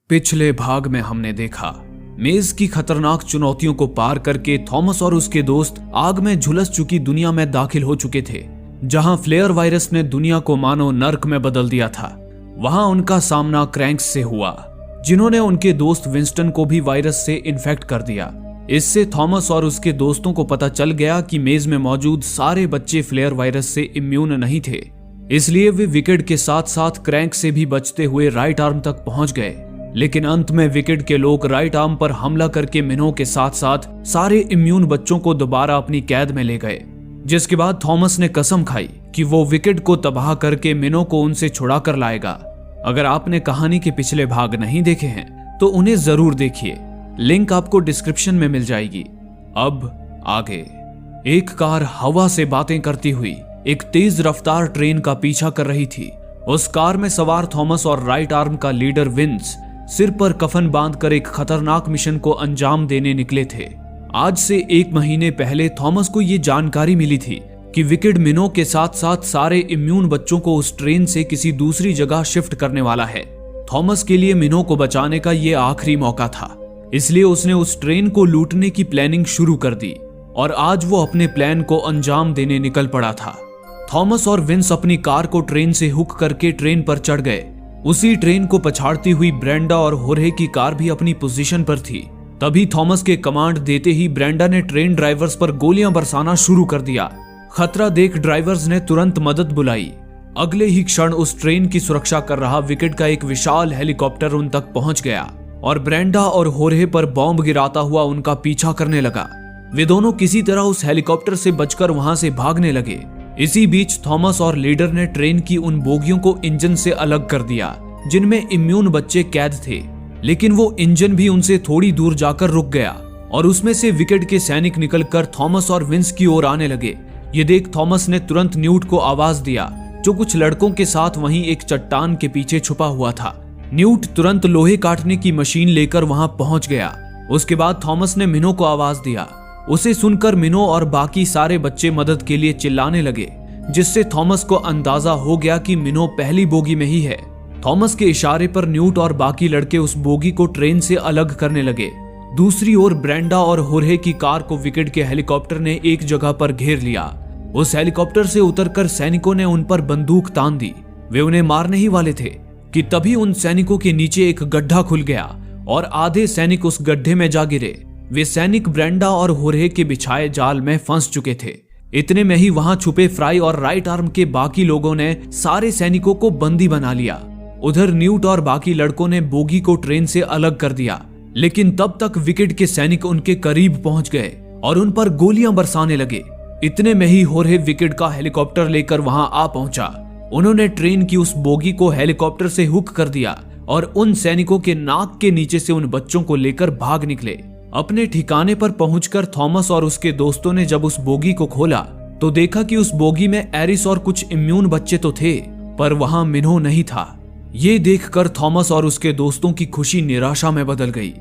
पिछले भाग में हमने देखा मेज की खतरनाक चुनौतियों को पार करके थॉमस और उसके दोस्त आग में झुलस चुकी दुनिया में दाखिल हो चुके थे, जहां फ्लेयर वायरस ने दुनिया को मानो नर्क में बदल दिया था। वहां उनका सामना क्रैंक्स से हुआ, जिन्होंने उनके दोस्त विंस्टन को भी वायरस से इन्फेक्ट कर दिया। इससे थॉमस और उसके दोस्तों को पता चल गया कि मेज में मौजूद सारे बच्चे फ्लेयर वायरस से इम्यून नहीं थे, इसलिए वे विकेड के साथ साथ क्रैंक से भी बचते हुए राइट आर्म तक पहुंच गए। लेकिन अंत में विकेड के लोग राइट आर्म पर हमला करके मिनो के साथ साथ सारे इम्यून बच्चों को दोबारा अपनी कैद में ले गए, जिसके बाद थॉमस ने कसम खाई कि वो विकेड को तबाह करके मिनो को उनसे छुड़ा कर लाएगा। अगर आपने कहानी के पिछले भाग नहीं देखे हैं तो उन्हें जरूर देखिए, लिंक आपको डिस्क्रिप्शन में मिल जाएगी। अब आगे। एक कार हवा से बातें करती हुई एक तेज रफ्तार ट्रेन का पीछा कर रही थी। उस कार में सवार थॉमस और राइट आर्म का लीडर विंस सिर पर कफन बांधकर एक खतरनाक मिशन को अंजाम देने निकले थे। आज से 1 महीने पहले थॉमस को ये जानकारी मिली थी कि विकेड मिनो के साथ साथ सारे इम्यून बच्चों को उस ट्रेन से किसी दूसरी जगह शिफ्ट करने वाला है। थॉमस के लिए मिनो को बचाने का ये आखिरी मौका था, इसलिए उसने उस ट्रेन को लूटने की प्लानिंग शुरू कर दी और आज वो अपने प्लान को अंजाम देने निकल पड़ा था। थॉमस और विंस अपनी कार को ट्रेन से हुक करके ट्रेन पर चढ़ गए। उसी ट्रेन को पछाड़ती हुई ब्रेंडा और होर्हे की कार भी अपनी पोजीशन पर थी। तभी थॉमस के कमांड देते ही ब्रेंडा ने ट्रेन ड्राइवर्स पर गोलियां बरसाना शुरू कर दिया। खतरा देख ड्राइवर्स ने तुरंत मदद बुलाई। अगले ही क्षण उस ट्रेन की सुरक्षा कर रहा विकेड का एक विशाल हेलीकॉप्टर उन तक पहुंच गया और ब्रेंडा और होर्हे पर बॉम्ब गिराता हुआ उनका पीछा करने लगा। वे दोनों किसी तरह उस हेलीकॉप्टर से बचकर वहां से भागने लगे। इसी बीच थॉमस और लीडर ने ट्रेन की उन बोगियों को इंजन से अलग कर दिया जिनमें इम्यून बच्चे कैद थे, लेकिन वो इंजन भी उनसे थोड़ी दूर जाकर रुक गया और उसमें से विकेड के सैनिक निकलकर थॉमस और विंस की ओर आने लगे। ये देख थॉमस ने तुरंत न्यूट को आवाज दिया, जो कुछ लड़कों के साथ वहीं एक चट्टान के पीछे छुपा हुआ था। न्यूट तुरंत लोहे काटने की मशीन लेकर वहां पहुंच गया। उसके बाद थॉमस ने मिनो को आवाज दिया। उसे सुनकर मिनो और बाकी सारे बच्चे मदद के लिए चिल्लाने लगे, जिससे थॉमस को अंदाजा हो गया कि मिनो पहली बोगी में ही है। थॉमस के इशारे पर न्यूट और बाकी लड़के उस बोगी को ट्रेन से अलग करने लगे। दूसरी ओर ब्रेंडा और होर्हे की कार को विकेड के हेलीकॉप्टर ने एक जगह पर घेर लिया। उस हेलीकॉप्टर से उतरकर सैनिकों ने उन पर बंदूक तान दी। वे उन्हें मारने ही वाले थे कि तभी उन सैनिकों के नीचे एक गड्ढा खुल गया और आधे सैनिक उस गड्ढे में जा गिरे। वे सैनिक ब्रेंडा और होर्हे के बिछाए जाल में फंस चुके थे। इतने में ही वहां छुपे फ्राई और राइट आर्म के बाकी लोगों ने सारे सैनिकों को बंदी बना लिया। उधर न्यूट और बाकी लड़कों ने बोगी को ट्रेन से अलग कर दिया, लेकिन तब तक विकेड के सैनिक उनके करीब पहुंच गए और उन पर गोलियां बरसाने लगे। इतने में ही होर्हे विकेड का हेलीकॉप्टर लेकर वहां आ पहुंचा। उन्होंने ट्रेन की उस बोगी को हेलीकॉप्टर से हुक कर दिया और उन सैनिकों के नाक के नीचे से उन बच्चों को लेकर भाग निकले। अपने ठिकाने पर पहुंचकर थॉमस और उसके दोस्तों ने जब उस बोगी को खोला तो देखा कि उस बोगी में एरिस और कुछ इम्यून बच्चे तो थे, पर वहां मिनो नहीं था। ये देखकर थॉमस और उसके दोस्तों की खुशी निराशा में बदल गई।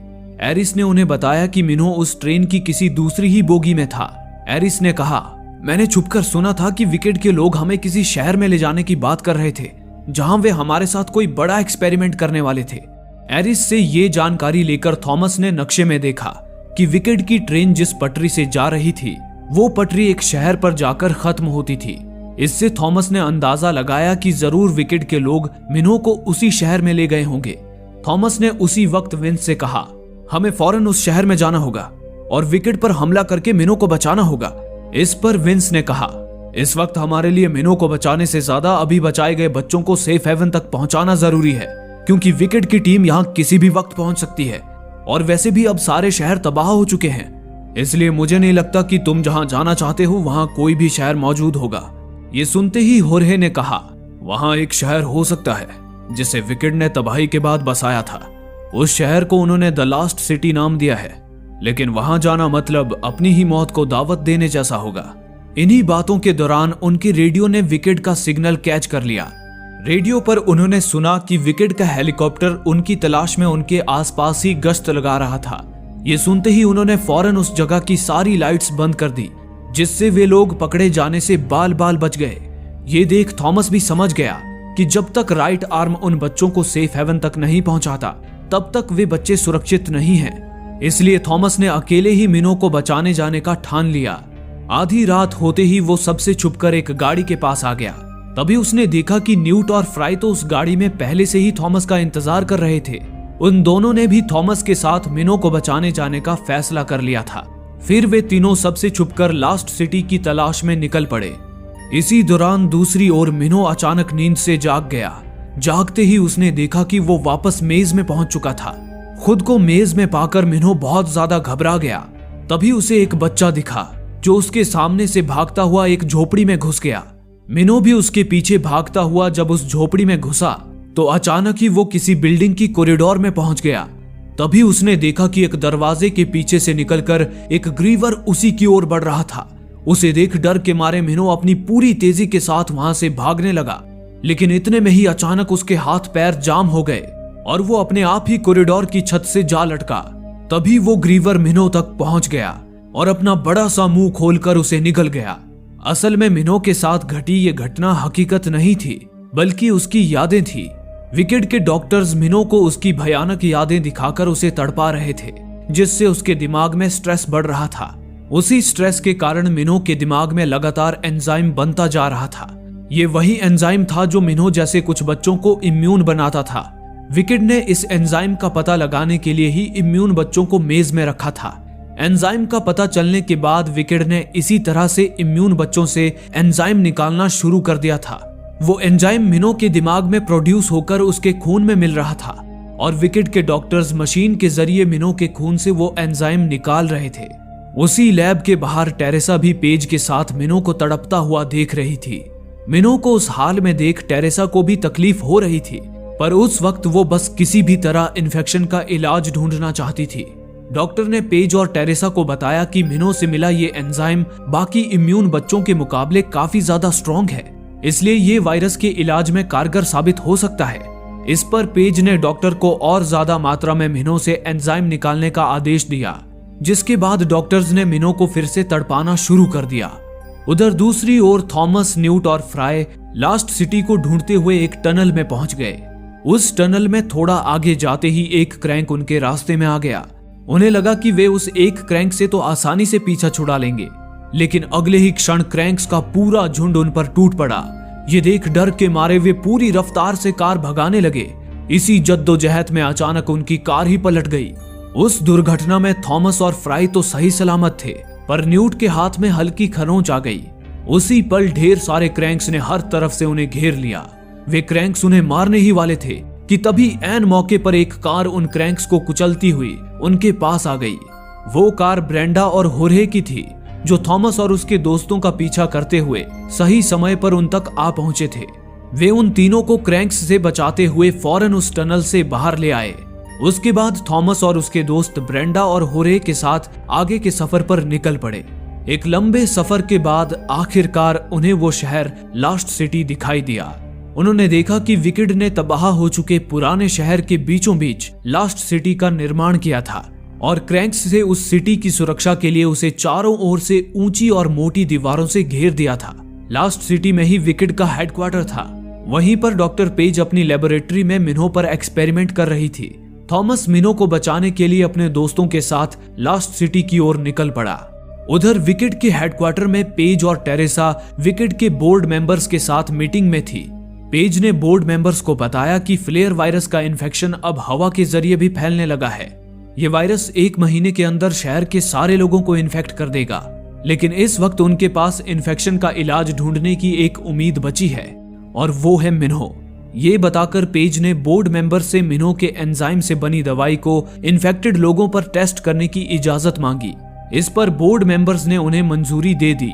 एरिस ने उन्हें बताया कि मिनो उस ट्रेन की किसी दूसरी ही बोगी में था। एरिस ने कहा, मैंने छुपकर सुना था कि विकेड के लोग हमें किसी शहर में ले जाने की बात कर रहे थे, जहां वे हमारे साथ कोई बड़ा एक्सपेरिमेंट करने वाले थे। एरिस से ये जानकारी लेकर थॉमस ने नक्शे में देखा कि विकेड की ट्रेन जिस पटरी से जा रही थी वो पटरी एक शहर पर जाकर खत्म होती थी। इससे थॉमस ने अंदाजा लगाया कि जरूर विकेड के लोग मिनो को उसी शहर में ले गए होंगे। थॉमस ने उसी वक्त विंस से कहा, हमें फौरन उस शहर में जाना होगा और विकेड पर हमला करके मिनो को बचाना होगा। इस पर विंस ने कहा, इस वक्त हमारे लिए मिनो को बचाने से ज्यादा अभी बचाए गए बच्चों को सेफ हेवन तक पहुंचाना जरूरी है, क्योंकि विकेड की टीम यहाँ किसी भी वक्त पहुंच सकती है और वैसे भी अब सारे शहर तबाह हो चुके हैं। इसलिए मुझे नहीं लगता कि तुम जहां जाना चाहते हो वहां कोई भी शहर मौजूद होगा। ये सुनते ही होर्हे ने कहा, वहां एक शहर हो सकता है जिसे विकेड ने तबाही के बाद बसाया था। उस शहर को उन्होंने द लास्ट सिटी नाम दिया है, लेकिन वहां जाना मतलब अपनी ही मौत को दावत देने जैसा होगा। इन्हीं बातों के दौरान उनके रेडियो ने विकेड का सिग्नल कैच कर लिया। रेडियो पर उन्होंने सुना कि विकेड का हेलीकॉप्टर उनकी तलाश में उनके आसपास ही गश्त लगा रहा था। ये सुनते ही उन्होंने फौरन उस जगह की सारी लाइट्स बंद कर दी, जिससे वे लोग पकड़े जाने से बाल बाल बच गए। ये देख थॉमस भी समझ गया कि जब तक राइट आर्म उन बच्चों को सेफ हेवन तक नहीं पहुंचाता तब तक वे बच्चे सुरक्षित नहीं हैं। इसलिए थॉमस ने अकेले ही मिनो को बचाने जाने का ठान लिया। आधी रात होते ही वो सबसे छुपकर एक गाड़ी के पास आ गया। तभी उसने देखा कि न्यूट और फ्राई तो उस गाड़ी में पहले से ही थॉमस का इंतजार कर रहे थे। उन दोनों ने भी थॉमस के साथ मिनो को बचाने जाने का फैसला कर लिया था। फिर वे तीनों सबसे छुपकर लास्ट सिटी की तलाश में निकल पड़े। इसी दौरान दूसरी ओर मिनो अचानक नींद से जाग गया। जागते ही उसने देखा कि वो वापस मेज में पहुंच चुका था। खुद को मेज में पाकर मिनो बहुत ज्यादा घबरा गया। तभी उसे एक बच्चा दिखा जो उसके सामने से भागता हुआ एक झोपड़ी में घुस गया। मिनो भी उसके पीछे भागता हुआ जब उस झोपड़ी में घुसा तो अचानक ही वो किसी बिल्डिंग की कॉरिडोर में पहुंच गया। तभी उसने देखा कि एक दरवाजे के पीछे से निकलकर एक ग्रीवर उसी की ओर बढ़ रहा था। उसे देख डर के मारे मिनो अपनी पूरी तेजी के साथ वहां से भागने लगा, लेकिन इतने में ही अचानक उसके हाथ पैर जाम हो गए और वो अपने आप ही कॉरिडोर की छत से जा लटका। तभी वो ग्रीवर मिनो तक पहुंच गया और अपना बड़ा सा मुंह खोलकर उसे निगल गया। असल में मिनो के साथ घटी ये घटना हकीकत नहीं थी, बल्कि उसकी यादें थी। विकेड के डॉक्टर्स मिनो को उसकी भयानक यादें दिखाकर उसे तड़पा रहे थे, जिससे उसके दिमाग में स्ट्रेस बढ़ रहा था। उसी स्ट्रेस के कारण मिनो के दिमाग में लगातार एंजाइम बनता जा रहा था। ये वही एंजाइम था जो मिनो जैसे कुछ बच्चों को इम्यून बनाता था। विकेड ने इस एंजाइम का पता लगाने के लिए ही इम्यून बच्चों को मेज में रखा था। एंजाइम का पता चलने के बाद विकेड ने इसी तरह से इम्यून बच्चों से एंजाइम निकालना शुरू कर दिया था। वो एंजाइम मिनो के दिमाग में प्रोड्यूस होकर उसके खून में मिल रहा था और विकेड के डॉक्टर्स मशीन के जरिए मिनो के खून से वो एंजाइम निकाल रहे थे। उसी लैब के बाहर टेरेसा भी पेज के साथ मिनो को तड़पता हुआ देख रही थी। मिनो को उस हाल में देख टेरेसा को भी तकलीफ हो रही थी, पर उस वक्त वो बस किसी भी तरह इन्फेक्शन का इलाज ढूंढना चाहती थी। डॉक्टर ने पेज और टेरेसा को बताया कि मिनो से मिला ये एंजाइम बाकी इम्यून बच्चों के मुकाबले काफी ज्यादा स्ट्रॉन्ग है, इसलिए ये वायरस के इलाज में कारगर साबित हो सकता है। इस पर पेज ने डॉक्टर को और ज्यादा मात्रा में मिनो से एंजाइम निकालने का आदेश दिया, जिसके बाद डॉक्टर्स ने मिनो को फिर से तड़पाना शुरू कर दिया। उधर दूसरी ओर थॉमस, न्यूट और फ्राई लास्ट सिटी को ढूंढते हुए एक टनल में पहुंच गए। उस टनल में थोड़ा आगे जाते ही एक क्रैंक उनके रास्ते में आ गया। उन्हें लगा कि वे उस एक क्रैंक से तो आसानी से पीछा छुड़ा लेंगे, लेकिन अगले ही क्षण क्रैंक्स का पूरा झुंड उन पर टूट पड़ा। ये देख डर के मारे वे पूरी रफ्तार से कार भगाने लगे। इसी जद्दोजहद में अचानक उनकी कार ही पलट गई। उस दुर्घटना में थॉमस और फ्राई तो सही सलामत थे, पर न्यूट के हाथ में हल्की खरोंच आ गई। उसी पल ढेर सारे क्रैंक्स ने हर तरफ से उन्हें घेर लिया। वे क्रैंक्स उन्हें मारने ही वाले थे कि तभी ऐन मौके पर एक कार उन क्रैंक्स को कुचलती हुई उनके पास आ गई। वो कार ब्रेंडा और होर्हे की थी, जो थॉमस और उसके दोस्तों का पीछा करते हुए सही समय पर उन तक आ पहुंचे थे। वे उन तीनों को क्रैंक्स से बचाते हुए फौरन उस टनल से बाहर ले आए। उसके बाद थॉमस और उसके दोस्त ब्रेंडा और होरे के साथ आगे के सफर पर निकल पड़े। एक लंबे सफर के बाद आखिरकार उन्हें वो शहर लास्ट सिटी दिखाई दिया। उन्होंने देखा कि विकेड ने तबाह हो चुके पुराने शहर के बीचों बीच लास्ट सिटी का निर्माण किया था और क्रैंक्स से उस सिटी की सुरक्षा के लिए उसे चारों ओर से ऊंची और मोटी दीवारों से घेर दिया था। लास्ट सिटी में ही विकेड का हेडक्वार्टर था। वहीं पर डॉक्टर पेज अपनी लेबोरेटरी में मिनो पर एक्सपेरिमेंट कर रही थी। थॉमस मिनो को बचाने के लिए अपने दोस्तों के साथ लास्ट सिटी की ओर निकल पड़ा। उधर विकेड के हेडक्वार्टर में पेज और टेरेसा विकेड के बोर्ड मेंबर्स के साथ मीटिंग में थी। पेज ने बोर्ड मेंबर्स को बताया कि फ्लेयर वायरस का इन्फेक्शन अब हवा के जरिए भी फैलने लगा है। ये वायरस 1 महीने के अंदर शहर के सारे लोगों को इन्फेक्ट कर देगा, लेकिन इस वक्त उनके पास इन्फेक्शन का इलाज ढूंढने की एक उम्मीद बची है और वो है मिनो। ये बताकर पेज ने बोर्ड मेंबर से मिनो के एंजाइम से बनी दवाई को इन्फेक्टेड लोगों पर टेस्ट करने की इजाजत मांगी। इस पर बोर्ड मेंबर्स ने उन्हें मंजूरी दे दी।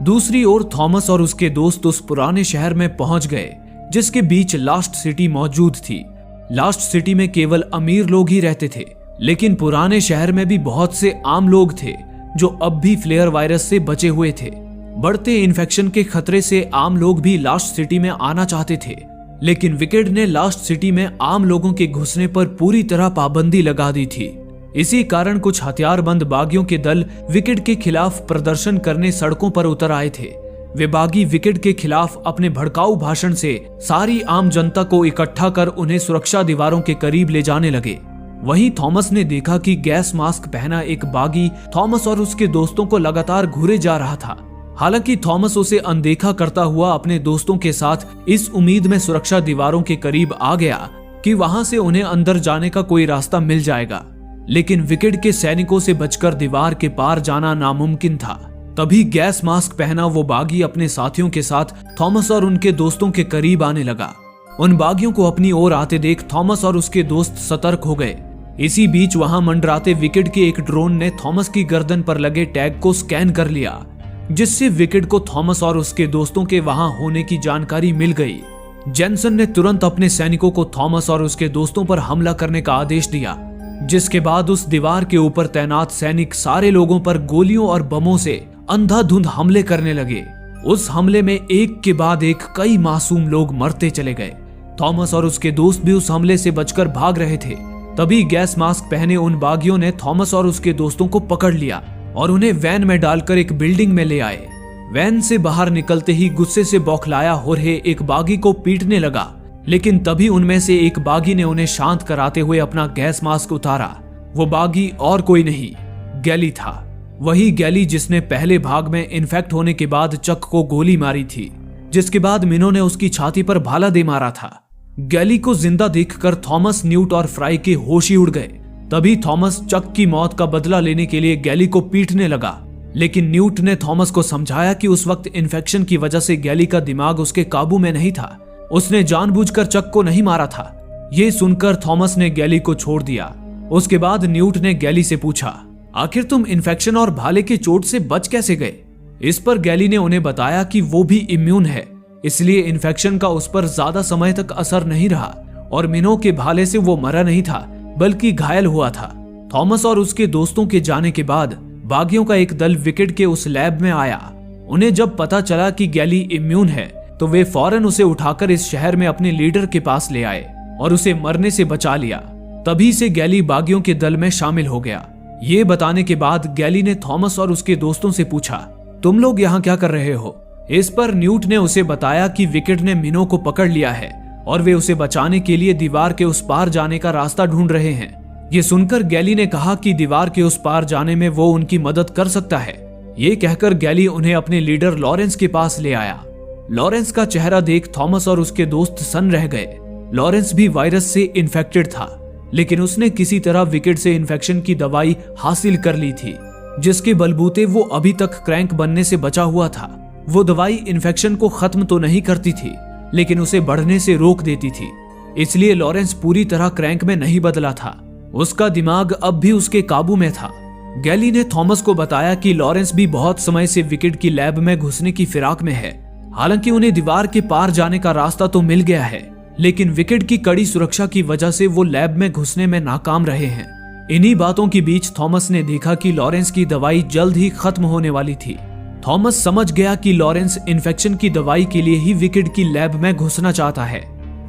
दूसरी ओर थॉमस और उसके दोस्त उस पुराने शहर में पहुंच गए जिसके बीच लास्ट सिटी मौजूद थी। लास्ट सिटी में केवल अमीर लोग ही रहते थे, लेकिन पुराने शहर में भी बहुत से आम लोग थे जो अब भी फ्लेयर वायरस से बचे हुए थे। बढ़ते इन्फेक्शन के खतरे से आम लोग भी लास्ट सिटी में आना चाहते थे, लेकिन विकेड ने लास्ट सिटी में आम लोगों के घुसने पर पूरी तरह पाबंदी लगा दी थी। इसी कारण कुछ हथियारबंद बागियों के दल विकेड के खिलाफ प्रदर्शन करने सड़कों पर उतर आए थे। वे बागी विकेट के खिलाफ अपने भड़काऊ भाषण से सारी आम जनता को इकट्ठा कर उन्हें सुरक्षा दीवारों के करीब ले जाने लगे। वहीं थॉमस ने देखा कि गैस मास्क पहना एक बागी थॉमस और उसके दोस्तों को लगातार घूरे जा रहा था। हालांकि थॉमस उसे अनदेखा करता हुआ अपने दोस्तों के साथ इस उम्मीद में सुरक्षा दीवारों के करीब आ गया कि वहां से उन्हें अंदर जाने का कोई रास्ता मिल जाएगा, लेकिन विकेट के सैनिकों से बचकर दीवार के पार जाना नामुमकिन था। तभी गैस मास्क पहना वो बागी अपने साथियों के साथ थॉमस और उनके दोस्तों के करीब आने लगा। उन बागियों को अपनी ओर आते देख थॉमस और उसके दोस्त सतर्क हो गए। इसी बीच वहां मंडराते विकेट के एक ड्रोन ने थॉमस की गर्दन पर लगे टैग को स्कैन कर लिया, जिससे विकेट को थॉमस और उसके दोस्तों के वहां होने की जानकारी मिल गई। जेनसन ने तुरंत अपने सैनिकों को थॉमस और उसके दोस्तों पर हमला करने का आदेश दिया, जिसके बाद उस दीवार के ऊपर तैनात सैनिक सारे लोगों पर गोलियों और बमों से अंधाधुंध हमले करने लगे। उस हमले में एक के बाद एक कई मासूम लोग मरते चले गए। थॉमस और उसके दोस्त भी उस हमले से बचकर भाग रहे थे। तभी गैस मास्क पहने उन बागियों ने थॉमस और उसके दोस्तों को पकड़ लिया और उन्हें वैन में डालकर एक बिल्डिंग में ले आए। वैन से बाहर निकलते ही गुस्से से बौखलाया होर्हे एक बागी को पीटने लगा, लेकिन तभी उनमें से एक बागी ने उन्हें शांत कराते हुए अपना गैस मास्क उतारा। वो बागी और कोई नहीं, गैली था। वही गैली जिसने पहले भाग में इन्फेक्ट होने के बाद चक को गोली मारी थी, जिसके बाद मिनो ने उसकी छाती पर भाला दे मारा था। गैली को जिंदा देखकर थॉमस, न्यूट और फ्राई के होश ही उड़ गए। तभी थॉमस चक की मौत का बदला लेने के लिए गैली को पीटने लगा, लेकिन न्यूट ने थॉमस को समझाया कि उस वक्त इन्फेक्शन की वजह से गैली का दिमाग उसके काबू में नहीं था। उसने जानबूझकर चक को नहीं मारा था। ये सुनकर थॉमस ने गैली को छोड़ दिया। उसके बाद न्यूट ने गैली से पूछा, आखिर तुम इन्फेक्शन और भाले की चोट से बच कैसे गए? इस पर गैली ने उन्हें बताया कि वो भी इम्यून है, इसलिए इन्फेक्शन का उस पर ज्यादा समय तक असर नहीं रहा और मिनो के भाले से वो मरा नहीं था बल्कि घायल हुआ था। थॉमस और उसके दोस्तों के जाने के बाद बागियों का एक दल विकेट के उस लैब में आया। उन्हें जब पता चला कि गैली इम्यून है तो वे फौरन उसे उठाकर इस शहर में अपने लीडर के पास ले आए और उसे मरने से बचा लिया। तभी से गैली बागियों के दल में शामिल हो गया। ये बताने के बाद गैली ने थॉमस और उसके दोस्तों से पूछा, तुम लोग यहाँ क्या कर रहे हो? इस पर न्यूट ने उसे बताया कि विकेट ने मिनो को पकड़ लिया है और वे उसे बचाने के लिए दीवार के उस पार जाने का रास्ता ढूंढ रहे हैं। ये सुनकर गैली ने कहा कि दीवार के उस पार जाने में वो उनकी मदद कर सकता है। ये कहकर गैली उन्हें अपने लीडर लॉरेंस के पास ले आया। लॉरेंस का चेहरा देख थॉमस और उसके दोस्त सन्न रह गए। लॉरेंस भी वायरस से इन्फेक्टेड था, लेकिन उसने किसी तरह विकेट से इन्फेक्शन की दवाई हासिल कर ली थी, जिसके बलबूते वो अभी तक क्रैंक बनने से बचा हुआ था। वो दवाई इन्फेक्शन को खत्म तो नहीं करती थी, लेकिन उसे बढ़ने से रोक देती थी। इसलिए लॉरेंस पूरी तरह क्रैंक में नहीं बदला था। उसका दिमाग अब भी उसके काबू में था। गैली ने थॉमस को बताया कि लॉरेंस भी बहुत समय से विकेट की लैब में घुसने की फिराक में है। हालांकि उन्हें दीवार के पार जाने का रास्ता तो मिल गया है, लेकिन विकेट की कड़ी सुरक्षा की वजह से वो लैब में घुसने में नाकाम रहे हैं। इन्हीं बातों के बीच थॉमस ने देखा कि लॉरेंस की दवाई जल्द ही खत्म होने वाली थी। थॉमस समझ गया कि लॉरेंस इन्फेक्शन की दवाई के लिए ही विकेट की लैब में घुसना चाहता है।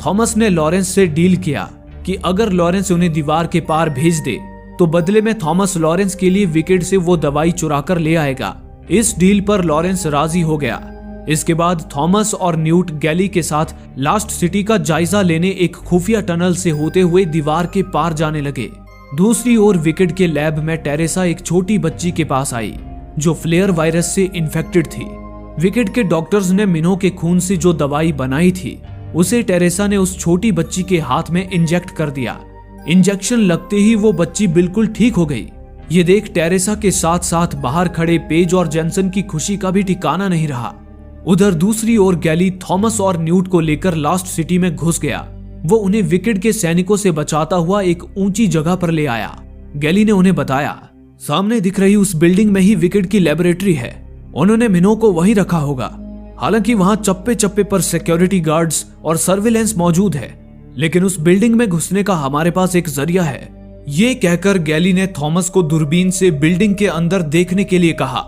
थॉमस ने लॉरेंस से डील किया कि अगर लॉरेंस उन्हें दीवार के पार भेज दे तो बदले में थॉमस लॉरेंस के लिए विकेट से वो दवाई चुरा कर ले आएगा। इस डील पर लॉरेंस राजी हो गया। इसके बाद थॉमस और न्यूट गैली के साथ लास्ट सिटी का जायजा लेने एक खुफिया टनल से होते हुए दीवार के पार जाने लगे। दूसरी ओर विकेट के लैब में टेरेसा एक छोटी बच्ची के पास आई जो फ्लेयर वायरस से इन्फेक्टेड थी। विकेट के डॉक्टर्स ने मिनो के खून से जो दवाई बनाई थी उसे टेरेसा ने उस छोटी बच्ची के हाथ में इंजेक्ट कर दिया। इंजेक्शन लगते ही वो बच्ची बिल्कुल ठीक हो गई। ये देख टेरेसा के साथ साथ बाहर खड़े पेज और जेनसन की खुशी का भी ठिकाना नहीं रहा। उधर दूसरी ओर गैली थॉमस और न्यूट को लेकर लास्ट सिटी में घुस गया। वो उन्हें विकेट के सैनिकों से बचाता हुआ एक ऊंची जगह पर ले आया। गैली ने उन्हें बताया, सामने दिख रही उस बिल्डिंग में ही विकेट की लेबोरेटरी है। उन्होंने मिनो को वहीं रखा होगा। हालांकि वहां चप्पे चप्पे पर सिक्योरिटी गार्ड्स और सर्विलेंस मौजूद है, लेकिन उस बिल्डिंग में घुसने का हमारे पास एक जरिया है। ये कहकर गैली ने थॉमस को दूरबीन से बिल्डिंग के अंदर देखने के लिए कहा।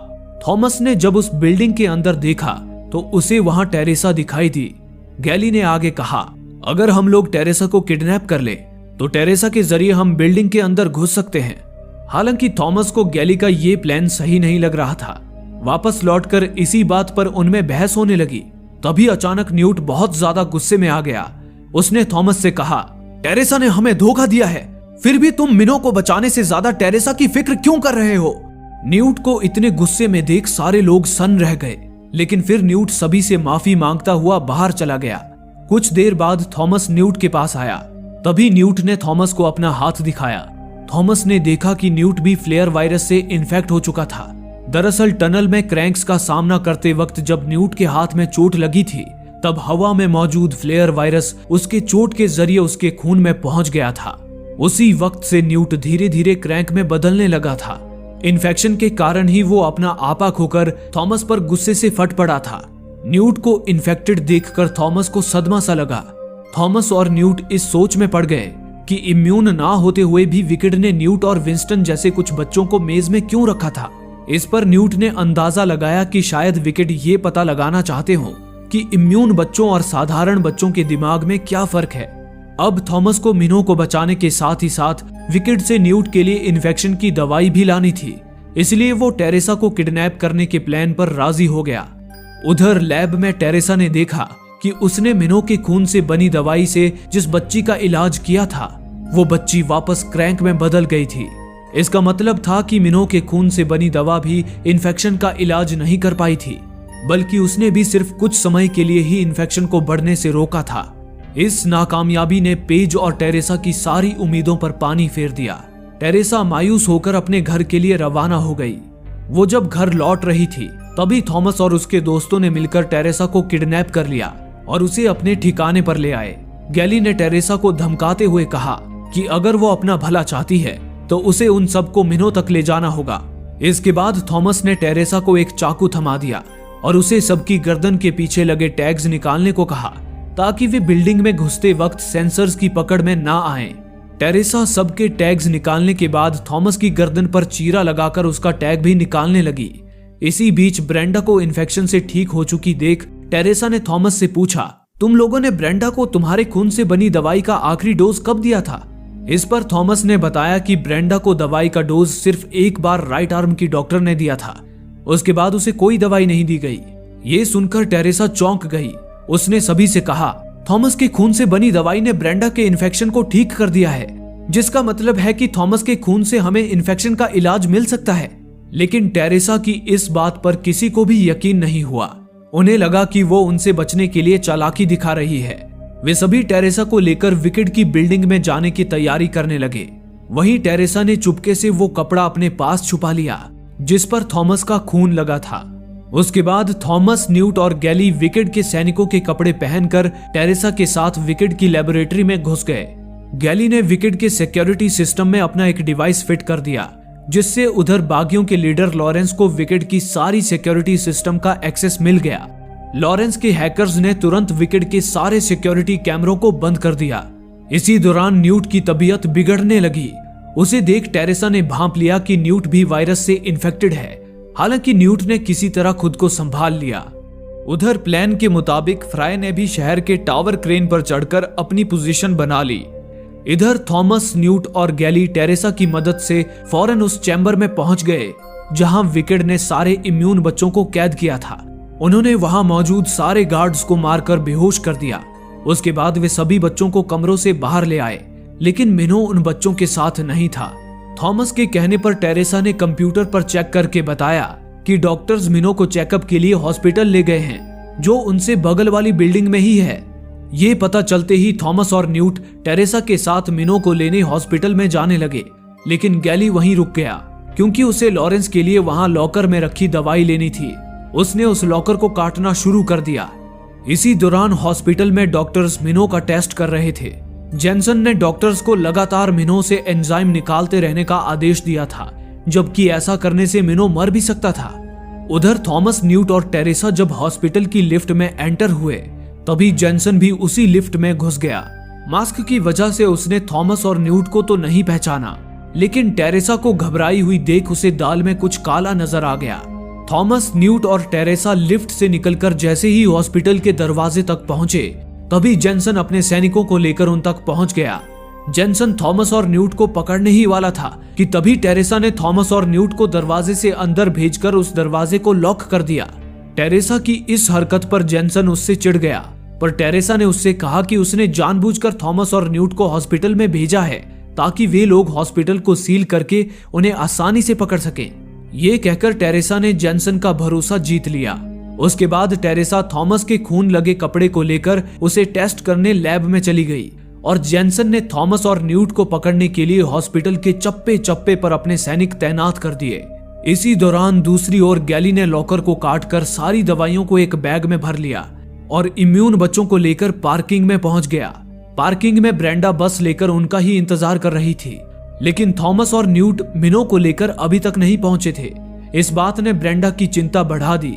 थॉमस ने जब उस बिल्डिंग के अंदर देखा तो उसे वहां टेरेसा दिखाई दी। गैली ने आगे कहा, अगर हम लोग टेरेसा को किडनैप कर ले तो टेरेसा के जरिए हम बिल्डिंग के अंदर घुस सकते हैं। हालांकि थॉमस को गैली का ये प्लान सही नहीं लग रहा था। वापस लौटकर इसी बात पर उनमें बहस होने लगी। तभी अचानक न्यूट बहुत ज्यादा गुस्से में आ गया। उसने थॉमस से कहा, टेरेसा ने हमें धोखा दिया है, फिर भी तुम मिनो को बचाने से ज्यादा टेरेसा की फिक्र क्यों कर रहे हो? न्यूट को इतने गुस्से में देख सारे लोग सन्न रह गए, लेकिन फिर न्यूट सभी से माफी मांगता हुआ बाहर चला गया। कुछ देर बाद थॉमस न्यूट के पास आया। तभी न्यूट ने थॉमस को अपना हाथ दिखाया। थॉमस ने देखा कि न्यूट भी फ्लेयर वायरस से इन्फेक्ट हो चुका था। दरअसल टनल में क्रैंक्स का सामना करते वक्त जब न्यूट के हाथ में चोट लगी थी, तब हवा में मौजूद फ्लेयर वायरस उसके चोट के जरिए उसके खून में पहुंच गया था। उसी वक्त से न्यूट धीरे धीरे क्रैंक में बदलने लगा था। इन्फेक्शन के कारण ही वो अपना आपा खोकर थॉमस पर गुस्से से फट पड़ा था। न्यूट को इन्फेक्टेड देखकर थॉमस को सदमा सा लगा। थॉमस और न्यूट इस सोच में पड़ गए कि इम्यून ना होते हुए भी विकेड ने न्यूट और विंस्टन जैसे कुछ बच्चों को मेज में क्यों रखा था। इस पर न्यूट ने अंदाजा लगाया कि शायद विकेड ये पता लगाना चाहते हो कि इम्यून बच्चों और साधारण बच्चों के दिमाग में क्या फर्क है। अब थॉमस को मिनो को बचाने के साथ ही साथ विकेड से न्यूट के लिए इन्फेक्शन की दवाई भी लानी थी, इसलिए वो टेरेसा को किडनैप करने के प्लान पर राजी हो गया। उधर लैब में टेरेसा ने देखा कि उसने मिनो के खून से बनी दवाई से जिस बच्ची का इलाज किया था, वो बच्ची वापस क्रैंक में बदल गई थी। इसका मतलब था कि मिनो के खून से बनी दवा भी इन्फेक्शन का इलाज नहीं कर पाई थी, बल्कि उसने भी सिर्फ कुछ समय के लिए ही इन्फेक्शन को बढ़ने से रोका था। इस नाकामयाबी ने पेज और टेरेसा की सारी उम्मीदों पर पानी फेर दिया। टेरेसा मायूस होकर अपने घर के लिए रवाना हो गई। वो जब घर लौट रही थी, तभी थॉमस और उसके दोस्तों ने मिलकर टेरेसा को किडनैप कर लिया और उसे अपने ठिकाने पर ले आए। गैली ने टेरेसा को धमकाते हुए कहा कि अगर वो अपना भला चाहती है तो उसे उन सबको मिनो तक ले जाना होगा। इसके बाद थॉमस ने टेरेसा को एक चाकू थमा दिया और उसे सबकी गर्दन के पीछे लगे टैग्स निकालने को कहा, ताकि वे बिल्डिंग में घुसते वक्त सेंसर्स की पकड़ में ना आएं। टेरेसा सबके टैग्स निकालने के बाद थॉमस की गर्दन पर चीरा लगाकर उसका टैग भी निकालने लगी। इसी बीच ब्रेंडा को इन्फेक्शन से ठीक हो चुकी देख टेरेसा ने थॉमस से पूछा, तुम लोगों ने ब्रेंडा को तुम्हारे खून से बनी दवाई का आखिरी डोज कब दिया था? इस पर थॉमस ने बताया कि ब्रेंडा को दवाई का डोज सिर्फ एक बार राइट आर्म की डॉक्टर ने दिया था, उसके बाद उसे कोई दवाई नहीं दी गई। ये सुनकर टेरेसा चौंक गई। उसने सभी से कहा, थॉमस के खून से बनी दवाई ने ब्रेंडा के इन्फेक्शन को ठीक कर दिया है, जिसका मतलब है कि थॉमस के खून से हमें इन्फेक्शन का इलाज मिल सकता है। लेकिन टेरेसा की इस बात पर किसी को भी यकीन नहीं हुआ। उन्हें लगा कि वो उनसे बचने के लिए चालाकी दिखा रही है। वे सभी टेरेसा को लेकर विकेड की बिल्डिंग में जाने की तैयारी करने लगे। वहीं टेरेसा ने चुपके से वो कपड़ा अपने पास छुपा लिया जिस पर थॉमस का खून लगा था। उसके बाद थॉमस, न्यूट और गैली विकेड के सैनिकों के कपड़े पहनकर टेरेसा के साथ विकेड की लेबोरेटरी में घुस गए। गैली ने विकेड के सिक्योरिटी सिस्टम में अपना एक डिवाइस फिट कर दिया, जिससे उधर बागियों के लीडर लॉरेंस को विकेड की सारी सिक्योरिटी सिस्टम का एक्सेस मिल गया। लॉरेंस के हैकर्स ने तुरंत विकेड के सारे सिक्योरिटी कैमरों को बंद कर दिया। इसी दौरान न्यूट की तबीयत बिगड़ने लगी। उसे देख टेरेसा ने भांप लिया कि न्यूट भी वायरस से इन्फेक्टेड है। हालांकि न्यूट ने किसी तरह खुद को संभाल लिया। उधर प्लान के मुताबिक फ्राई ने भी शहर के टावर क्रेन पर चढ़कर अपनी पोजीशन बना ली। इधर थॉमस, न्यूट और गैली टेरेसा की मदद से फौरन उस चैम्बर में पहुंच गए जहां विकेड ने सारे इम्यून बच्चों को कैद किया था। उन्होंने वहां मौजूद सारे गार्ड्स को मारकर बेहोश कर दिया। उसके बाद वे सभी बच्चों को कमरों से बाहर ले आए, लेकिन मिनो उन बच्चों के साथ नहीं था। थॉमस के कहने पर टेरेसा ने कंप्यूटर पर चेक करके बताया कि डॉक्टर्स मिनो को चेकअप के लिए हॉस्पिटल ले गए हैं, जो उनसे बगल वाली बिल्डिंग में ही है। ये पता चलते ही थॉमस और न्यूट टेरेसा के साथ मिनो को लेने हॉस्पिटल में जाने लगे, लेकिन गैली वहीं रुक गया क्योंकि उसे लॉरेंस के लिए वहां लॉकर में रखी दवाई लेनी थी। उसने उस लॉकर को काटना शुरू कर दिया। इसी दौरान हॉस्पिटल में डॉक्टर्स मिनो का टेस्ट कर रहे थे। जेनसन ने डॉक्टर्स को लगातार मिनो से एंजाइम निकालते रहने का आदेश दिया था, जबकि ऐसा करने से मिनो मर भी सकता था। उधर थॉमस, न्यूट और टेरेसा जब हॉस्पिटल की लिफ्ट में एंटर हुए, तभी जेनसन भी उसी लिफ्ट में घुस गया। मास्क की वजह से उसने थॉमस और न्यूट को तो नहीं पहचाना, लेकिन टेरेसा को घबराई हुई देख उसे दाल में कुछ काला नजर आ गया। थॉमस, न्यूट और टेरेसा लिफ्ट से निकलकर जैसे ही हॉस्पिटल के दरवाजे तक पहुंचे, तभी जेनसन अपने सैनिकों को लेकर उन तक पहुंच गया। जेनसन थॉमस और न्यूट को पकड़ने ही वाला था कि तभी टेरेसा ने थॉमस और न्यूट को दरवाजे से अंदर भेजकर उस दरवाजे को लॉक कर दिया। टेरेसा की इस हरकत पर जेनसन उससे चिढ़ गया, पर टेरेसा ने उससे कहा कि उसने जानबूझकर थॉमस और न्यूट को हॉस्पिटल में भेजा है ताकि वे लोग हॉस्पिटल को सील करके उन्हें आसानी से पकड़ सकें। ये कहकर टेरेसा ने जेनसन का भरोसा जीत लिया। उसके बाद टेरेसा थॉमस के खून लगे कपड़े को लेकर उसे टेस्ट करने लैब में चली गई और जेनसन ने थॉमस और न्यूट को पकड़ने के लिए हॉस्पिटल के चप्पे चप्पे पर अपने सैनिक तैनात कर दिए। इसी दौरान दूसरी ओर गैली ने लॉकर को काटकर सारी दवाइयों को एक बैग में भर लिया और इम्यून बच्चों को लेकर पार्किंग में पहुंच गया। पार्किंग में ब्रेंडा बस लेकर उनका ही इंतजार कर रही थी, लेकिन थॉमस और न्यूट मिनो को लेकर अभी तक नहीं पहुंचे थे। इस बात ने ब्रेंडा की चिंता बढ़ा दी।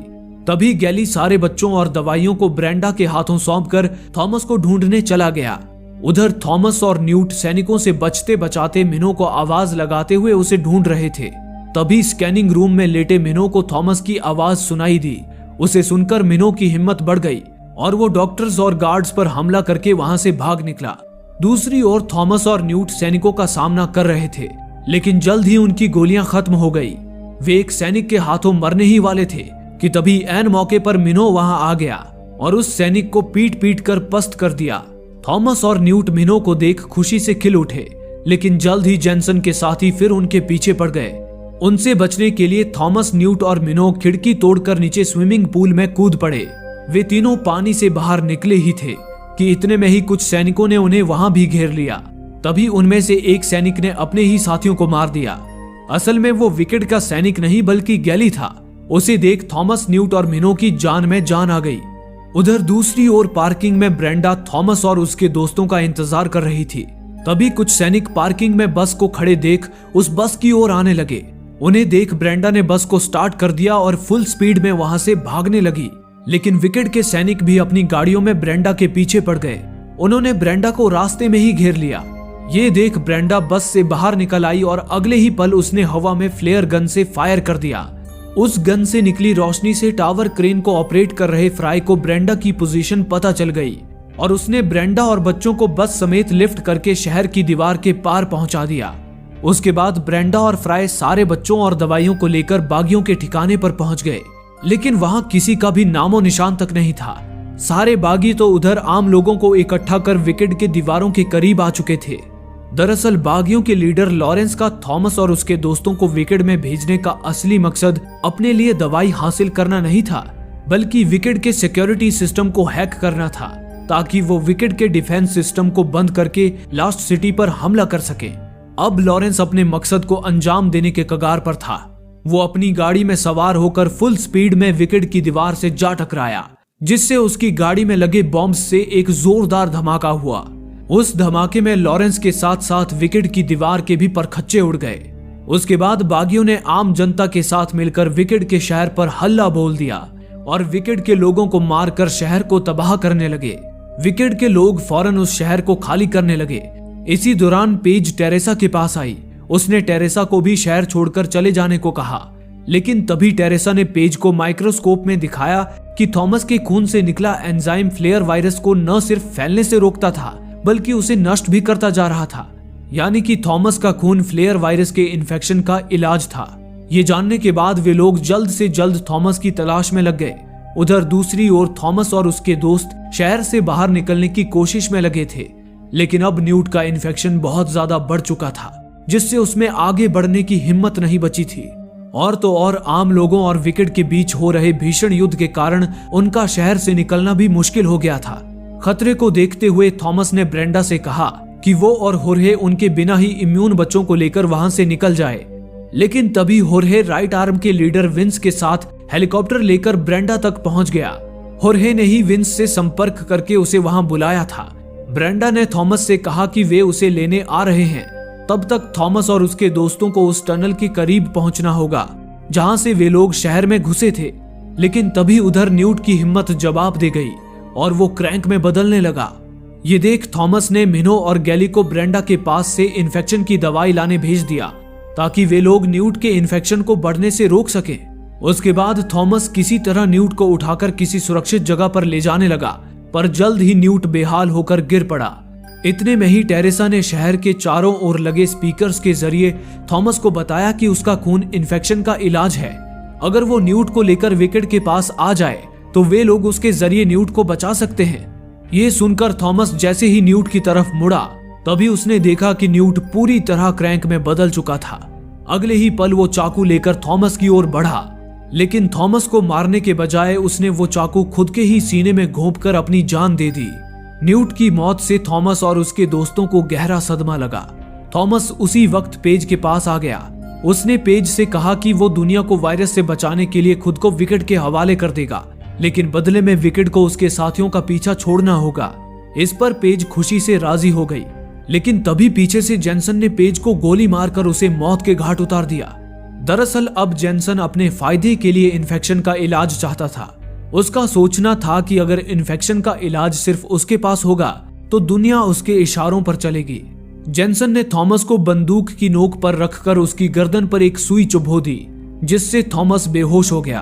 तभी गैली सारे बच्चों और दवाइयों को ब्रेंडा के हाथों सौंपकर थॉमस को ढूंढने चला गया। उधर थॉमस और न्यूट सैनिकों से बचते बचाते मिनो को आवाज लगाते हुए उसे ढूंढ रहे थे। तभी स्कैनिंग रूम में लेटे मिनो को थॉमस की आवाज सुनाई दी। उसे सुनकर मिनो की हिम्मत बढ़ गई और वो डॉक्टर्स और गार्ड्स पर हमला करके वहां से भाग निकला। दूसरी ओर थॉमस और न्यूट सैनिकों का सामना कर रहे थे, लेकिन जल्द ही उनकी गोलियां खत्म हो गई। वे एक सैनिक के हाथों मरने ही वाले थे कि तभी ऐन मौके पर मिनो वहां आ गया और उस सैनिक को पीट पीट कर पस्त कर दिया। थॉमस और न्यूट मिनो को देख खुशी से खिल उठे, लेकिन जल्द ही जेनसन के साथी फिर उनके पीछे पड़ गए। उनसे बचने के लिए थॉमस, न्यूट और मिनो खिड़की तोड़कर नीचे स्विमिंग पूल में कूद पड़े। वे तीनों पानी से बाहर निकले ही थे कि इतने में ही कुछ सैनिकों ने उन्हें वहां भी घेर लिया। तभी उनमें से एक सैनिक ने अपने ही साथियों को मार दिया। असल में वो विकेट का सैनिक नहीं बल्कि गैली था। उसे देख थॉमस, न्यूट और मिनो की जान में जान आ गई। उधर दूसरी ओर पार्किंग में ब्रेंडा थॉमस और उसके दोस्तों का इंतजार कर रही थी। तभी कुछ सैनिक पार्किंग में बस को खड़े देख उस बस की ओर आने लगे। उन्हें देख ब्रेंडा ने बस को स्टार्ट कर दिया और फुल स्पीड में वहां से भागने लगी, लेकिन विकेट के सैनिक भी अपनी गाड़ियों में ब्रेंडा के पीछे पड़ गए। उन्होंने ब्रेंडा को रास्ते में ही घेर लिया। ये देख ब्रेंडा बस से बाहर निकल आई और अगले ही पल उसने हवा में फ्लेयर गन से फायर कर दिया। उस गन से निकली रोशनी से टावर क्रेन को ऑपरेट कर रहे फ्राई को ब्रेंडा की पोजीशन पता चल गई और उसने ब्रेंडा और बच्चों को बस समेत लिफ्ट करके शहर की दीवार के पार पहुंचा दिया। उसके बाद ब्रेंडा और फ्राई सारे बच्चों और दवाइयों को लेकर बागियों के ठिकाने पर पहुंच गए, लेकिन वहां किसी का भी नामो निशान तक नहीं था। सारे बागी तो उधर आम लोगों को इकट्ठा कर विकेट के दीवारों के करीब आ चुके थे। दरअसल बागियों के लीडर लॉरेंस का थॉमस और उसके दोस्तों को विकेट में भेजने का असली मकसद अपने लिए दवाई हासिल करना नहीं था, बल्कि विकेट के सिक्योरिटी सिस्टम को हैक करना था, ताकि वो विकेट के डिफेंस सिस्टम को बंद करके लास्ट सिटी पर हमला कर सके। अब लॉरेंस अपने मकसद को अंजाम देने के कगार पर था। वो अपनी गाड़ी में सवार होकर फुल स्पीड में विकेट की दीवार से जा टकराया, जिससे उसकी गाड़ी में लगे बॉम्ब से एक जोरदार धमाका हुआ। उस धमाके में लॉरेंस के साथ साथ विकेट की दीवार के भी परखच्चे उड़ गए। उसके बाद बागियों ने आम जनता के साथ मिलकर विकेट के शहर पर हल्ला बोल दिया और विकेट के लोगों को मारकर शहर को तबाह करने लगे। विकेट के लोग फौरन उस शहर को खाली करने लगे। इसी दौरान पेज टेरेसा के पास आई। उसने टेरेसा को भी शहर छोड़कर चले जाने को कहा, लेकिन तभी टेरेसा ने पेज को माइक्रोस्कोप में दिखाया कि थॉमस के खून से निकला एंजाइम फ्लेयर वायरस को न सिर्फ फैलने से रोकता था, बल्कि उसे नष्ट भी करता जा रहा था। यानी कि थॉमस का खून फ्लेयर वायरस के इन्फेक्शन का इलाज था। ये जानने के बाद वे लोग जल्द से जल्द थॉमस की तलाश में लग गए। उधर दूसरी ओर थॉमस और उसके दोस्त शहर से बाहर निकलने की कोशिश में लगे थे, लेकिन अब न्यूट का इन्फेक्शन बहुत ज्यादा बढ़ चुका था, जिससे उसमें आगे बढ़ने की हिम्मत नहीं बची थी। और तो और आम लोगों और विकेट के बीच हो रहे भीषण युद्ध के कारण उनका शहर से निकलना भी मुश्किल हो गया था। खतरे को देखते हुए थॉमस ने ब्रेंडा से कहा कि वो और होर्हे उनके बिना ही इम्यून बच्चों को लेकर वहां से निकल जाए, लेकिन तभी होर्हे राइट आर्म के लीडर विंस के साथ हेलीकॉप्टर लेकर ब्रेंडा तक पहुंच गया। होर्हे ने ही विंस से संपर्क करके उसे वहां बुलाया था। ब्रेंडा ने थॉमस से कहा कि वे उसे लेने आ रहे हैं। तब तक थॉमस और उसके दोस्तों को उस टनल के करीब पहुंचना होगा जहां से वे लोग शहर में घुसे थे। लेकिन तभी उधर न्यूट की हिम्मत जवाब दे गई और वो क्रैंक में बदलने लगा। ये देख थॉमस ने मिनो और गैली को ब्रेंडा के पास से इन्फेक्शन की दवाई लाने भेज दिया ताकि वे लोग न्यूट के इन्फेक्शन को बढ़ने से रोक सके। उसके बाद थॉमस किसी तरह न्यूट को उठाकर किसी सुरक्षित जगह पर ले जाने लगा, पर जल्द ही न्यूट बेहाल होकर गिर पड़ा। इतने में ही टेरेसा ने शहर के चारों ओर लगे स्पीकर्स के जरिए थॉमस को बताया कि उसका खून इन्फेक्शन का इलाज है। अगर वो न्यूट को लेकर विकेट के पास आ जाए तो वे लोग उसके जरिए न्यूट को बचा सकते हैं। ये सुनकर थॉमस जैसे ही न्यूट की तरफ मुड़ा तभी उसने देखा कि न्यूट पूरी तरह क्रैंक में बदल चुका था। अगले ही पल वो चाकू लेकर थॉमस की ओर बढ़ा, लेकिन थॉमस को मारने के बजाय उसने वो चाकू खुद के ही सीने में घोंपकर अपनी जान दे दी। न्यूट की मौत से थॉमस और उसके दोस्तों को गहरा सदमा लगा। थॉमस उसी वक्त पेज के पास आ गया। उसने पेज से कहा कि वो दुनिया को वायरस से बचाने के लिए खुद को विकेट के हवाले कर देगा, लेकिन बदले में विकेट को उसके साथियों का पीछा छोड़ना होगा। इस पर पेज खुशी से राजी हो गई, लेकिन तभी पीछे से जेनसन ने पेज को गोली मारकर उसे मौत के घाट उतार दिया। दरअसल अब जेनसन अपने फायदे के लिए इन्फेक्शन का इलाज चाहता था। उसका सोचना था कि अगर इन्फेक्शन का इलाज सिर्फ उसके पास होगा तो दुनिया उसके इशारों पर चलेगी। जेनसन ने थॉमस को बंदूक की नोक पर रखकर उसकी गर्दन पर एक सुई चुभो दी, जिससे थॉमस बेहोश हो गया।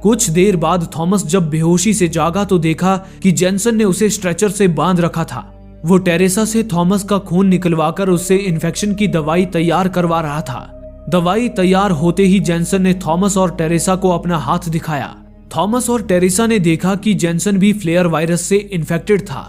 कुछ देर बाद थॉमस जब बेहोशी से जागा तो देखा कि जेनसन ने उसे स्ट्रेचर से बांध रखा था। वो टेरेसा से थॉमस का खून निकलवाकर उससे इन्फेक्शन की दवाई तैयार करवा रहा था। दवाई तैयार होते ही जेनसन ने थॉमस और टेरेसा को अपना हाथ दिखाया। थॉमस और टेरेसा ने देखा कि जेनसन भी फ्लेयर वायरस से इन्फेक्टेड था।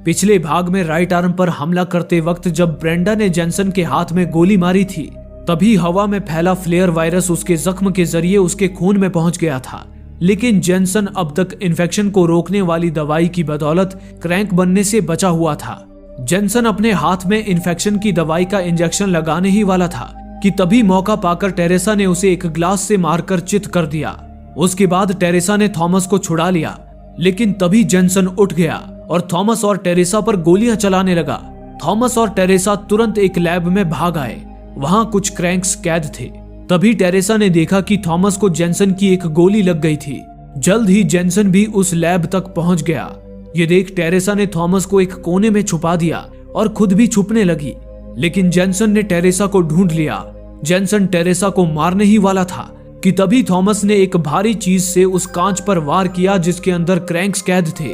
पिछले भाग में राइट आर्म पर हमला करते वक्त जब ब्रेंडा ने जेनसन के हाथ में गोली मारी थी, तभी हवा में फैला फ्लेयर वायरस उसके जख्म के जरिए उसके खून में पहुंच गया था। लेकिन जेनसन अब तक इन्फेक्शन को रोकने वाली दवाई की बदौलत क्रैंक बनने से बचा हुआ था। जेनसन अपने हाथ में इन्फेक्शन की दवाई का इंजेक्शन लगाने ही वाला था कि तभी मौका पाकर टेरेसा ने उसे एक ग्लास से मारकर चित कर दिया। उसके बाद टेरेसा ने थॉमस को छुड़ा लिया, लेकिन तभी जेनसन उठ गया और थॉमस और टेरेसा पर गोलियां चलाने लगा। थॉमस और टेरेसा तुरंत एक लैब में भाग आए। वहां कुछ क्रैंक्स कैद थे। तभी टेरेसा ने देखा कि थॉमस को जेनसन की एक गोली लग गई थी। जल्द ही जेनसन भी उस लैब तक पहुंच गया। ये देख टेरेसा ने थॉमस को एक कोने में छुपा दिया और खुद भी छुपने लगी, लेकिन जेनसन ने टेरेसा को ढूंढ लिया। जेनसन टेरेसा को मारने ही वाला था कि तभी थॉमस ने एक भारी चीज से उस कांच पर वार किया जिसके अंदर क्रैंक्स कैद थे।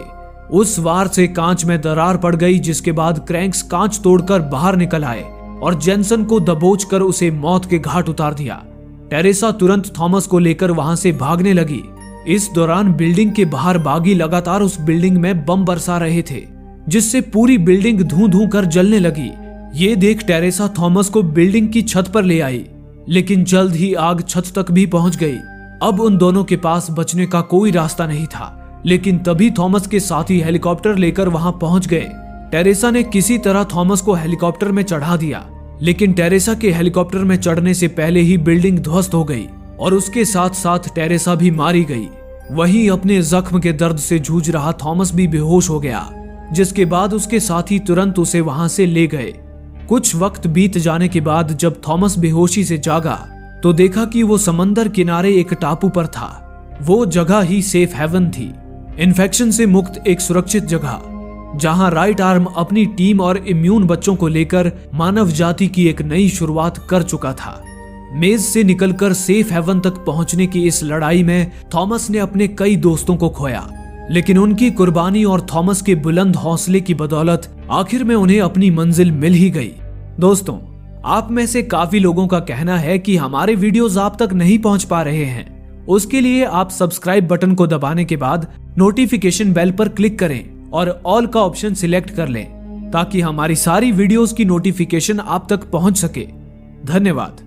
उस वार से कांच में दरार पड़ गई, जिसके बाद क्रैंक्स कांच तोड़कर बाहर निकल आए और जेनसन को दबोचकर उसे मौत के घाट उतार दिया। टेरेसा तुरंत थॉमस को लेकर वहां से भागने लगी। इस दौरान बिल्डिंग के बाहर बागी लगातार उस बिल्डिंग में बम बरसा रहे थे, जिससे पूरी बिल्डिंग धूं धूं कर जलने लगी। ये देख टेरेसा थॉमस को बिल्डिंग की छत पर ले आई, लेकिन जल्द ही आग छत तक भी पहुंच गई। अब उन दोनों के पास बचने का कोई रास्ता नहीं था, लेकिन तभी थॉमस के साथी हेलीकॉप्टर लेकर वहां पहुंच गए। टेरेसा ने किसी तरह थॉमस को हेलीकॉप्टर में चढ़ा दिया, लेकिन टेरेसा के हेलीकॉप्टर में चढ़ने से पहले ही बिल्डिंग ध्वस्त हो गई और उसके साथ साथ टेरेसा भी मारी गई। वहीं अपने जख्म के दर्द से जूझ रहा थॉमस भी बेहोश हो गया, जिसके बाद उसके साथी तुरंत उसे वहां से ले गए। कुछ वक्त बीत जाने के बाद जब थॉमस बेहोशी से जागा तो देखा कि वो समंदर किनारे एक टापू पर था। वो जगह ही सेफ हेवन थी, इन्फेक्शन से मुक्त एक सुरक्षित जगह, जहां राइट आर्म अपनी टीम और इम्यून बच्चों को लेकर मानव जाति की एक नई शुरुआत कर चुका था। मेज से निकलकर सेफ हेवन तक पहुंचने की इस लड़ाई में थॉमस ने अपने कई दोस्तों को खोया, लेकिन उनकी कुर्बानी और थॉमस के बुलंद हौसले की बदौलत आखिर में उन्हें अपनी मंजिल मिल ही गई। दोस्तों, आप में से काफी लोगों का कहना है कि हमारे वीडियोस आप तक नहीं पहुंच पा रहे हैं। उसके लिए आप सब्सक्राइब बटन को दबाने के बाद नोटिफिकेशन बेल पर क्लिक करें और ऑल का ऑप्शन सिलेक्ट कर लें, ताकि हमारी सारी वीडियोस की नोटिफिकेशन आप तक पहुंच सके। धन्यवाद।